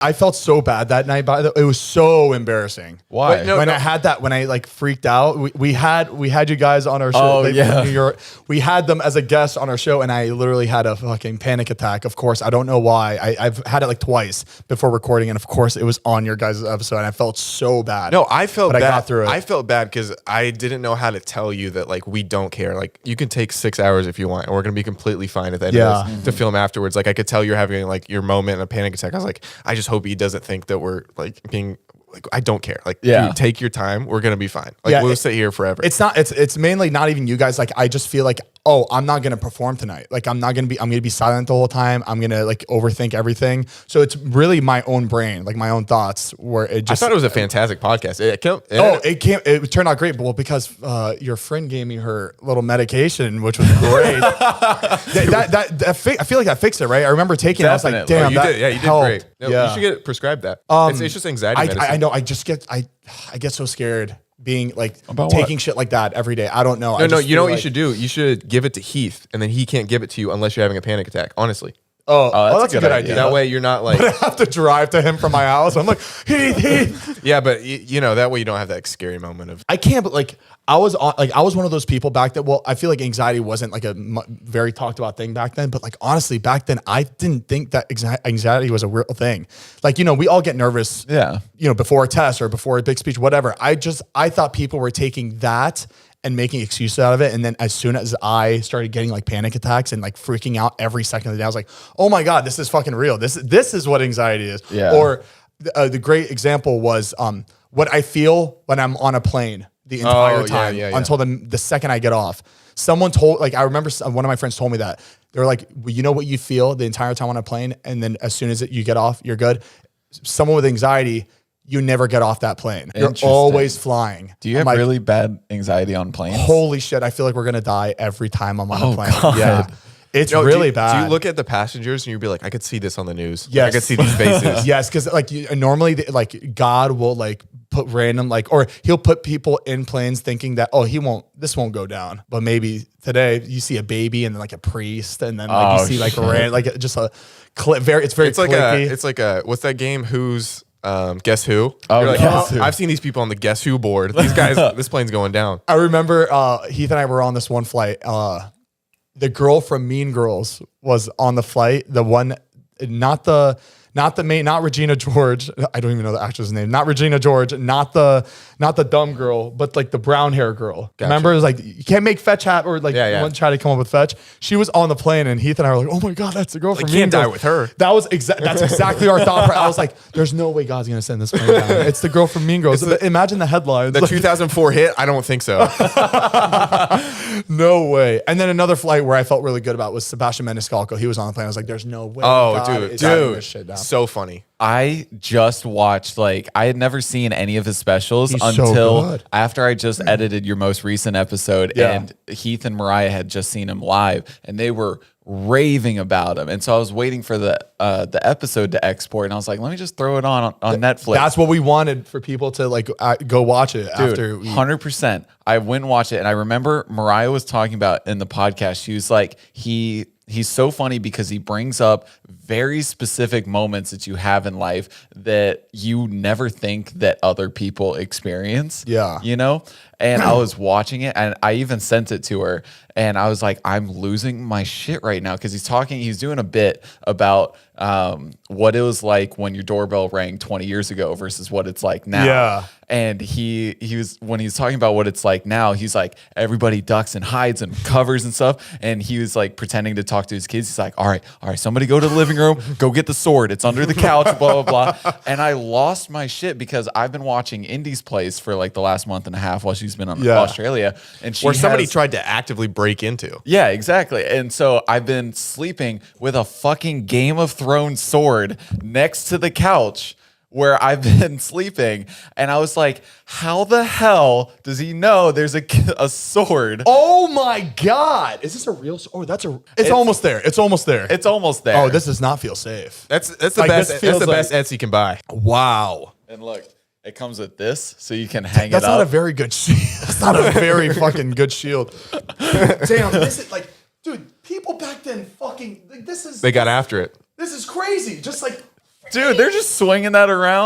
I felt so bad that night. It was so embarrassing. Why? When I like freaked out, we had you guys on our show. Oh, yeah. From New York. We had them as a guest on our show, and I literally had a fucking panic attack. Of course, I don't know why. I've had it like twice before recording, and of course, it was on your guys' episode, and I felt so bad. No, I felt bad. I got through it. I felt bad because I didn't know how to tell you that like we don't care. Like you can take 6 hours if you want, and we're gonna be completely fine at the end of this to film afterwards. Like I could tell you're having like your moment and a panic attack. I was like, I just hope he doesn't think that we're like being like, I don't care. Like, dude, take your time. We're gonna be fine. Like we'll sit here forever. It's mainly not even you guys. Like I just feel like, oh, I'm not gonna perform tonight. Like I'm gonna be silent the whole time. I'm gonna like overthink everything. So it's really my own brain, like my own thoughts. Where it just, I thought it was a fantastic podcast. It turned out great. But because your friend gave me her little medication, which was great. I feel like that fixed it, right? I remember taking it. I was like, damn, you did helped. great. No, you should get prescribed that. It's just anxiety medicine. I know. I get so scared being like About taking what? shit like that every day. I don't know. No, you know what you should do? You should give it to Heath, and then he can't give it to you unless you're having a panic attack. Honestly. That's a good idea. That way you're not like. But I have to drive to him from my house. I'm like, Heath. Yeah, but you know that way you don't have that scary moment of. I can't. But like, I was one of those people back then. Well, I feel like anxiety wasn't like a very talked about thing back then. But like honestly, back then I didn't think that anxiety was a real thing. Like we all get nervous. Yeah. Before a test or before a big speech, whatever. I thought people were taking that and making excuses out of it. And then as soon as I started getting like panic attacks and like freaking out every second of the day, I was like, oh my God, this is fucking real. This is what anxiety is. Yeah. Or the great example was what I feel when I'm on a plane the entire time until the second I get off. Someone I remember one of my friends told me that. They were like, well, you know what you feel the entire time on a plane? And then as soon as you get off, you're good. Someone with anxiety, you never get off that plane. You're always flying. Do you have really bad anxiety on planes? Holy shit. I feel like we're going to die every time I'm on a plane. God. Yeah. It's really bad. Do you look at the passengers and you'd be like, I could see this on the news. Yes. I could see these faces. Yes. Because like normally like God will like put random or he'll put people in planes thinking that, this won't go down. But maybe today you see a baby and then like a priest and then like you see like just a clip. It's clicky. It's like a what's that game? Who's Guess Who? Oh, like, Guess Who. I've seen these people on the Guess Who board. These guys, this plane's going down. I remember Heath and I were on this one flight. The girl from Mean Girls was on the flight. The one, not Regina George. I don't even know the actress' name. Not Regina George. Not the dumb girl, but like the brown hair girl. Gotcha. Remember, it was like you can't make fetch hat or like one try to come up with fetch. She was on the plane, and Heath and I were like, "Oh my God, that's the girl from Mean Girls." Can't die with her. That's exactly our thought. I was like, "There's no way God's gonna send this plane down. It's the girl from Mean Girls." Imagine the headlines. The 2004 hit. I don't think so. No way. And then another flight where I felt really good about was Sebastian Maniscalco. He was on the plane. I was like, "There's no way." Dude, so funny. I just watched, I had never seen any of his specials until after I just edited your most recent episode, and Heath and Mariah had just seen him live, and they were raving about him. And so I was waiting for the episode to export, and I was like, let me just throw it on Netflix. That's what we wanted for people to go watch it. Dude, after 100%. I went and watched it, and I remember Mariah was talking about in the podcast, she was like, he's so funny because he brings up very specific moments that you have in life that you never think that other people experience. Yeah. And I was watching it, and I even sent it to her, and I was like, I'm losing my shit right now because he's doing a bit about what it was like when your doorbell rang 20 years ago versus what it's like now. Yeah. And he was, when he's talking about what it's like now, he's like, everybody ducks and hides and covers and stuff. And he was like pretending to talk to his kids. He's like, all right, somebody go to the living room, go get the sword. It's under the couch, blah, blah, blah. And I lost my shit because I've been watching Indy's Place for like the last month and a half while she's been in Australia. And somebody tried to actively break into. Yeah, exactly. And so I've been sleeping with a fucking Game of Thrones sword next to the couch where I've been sleeping, and I was like, how the hell does he know there's a sword? Oh my God. Is this a real sword? Oh, it's almost there. It's almost there. It's almost there. Oh, this does not feel safe. That's the best. That's the best Etsy can buy. Wow. And look, it comes with this, so you can hang it up. That's not a very good shield. That's not a very fucking good shield. Damn, this is like, dude, people back then fucking, this is. They got after it. This is crazy. Just like, Dude, they're just swinging that around.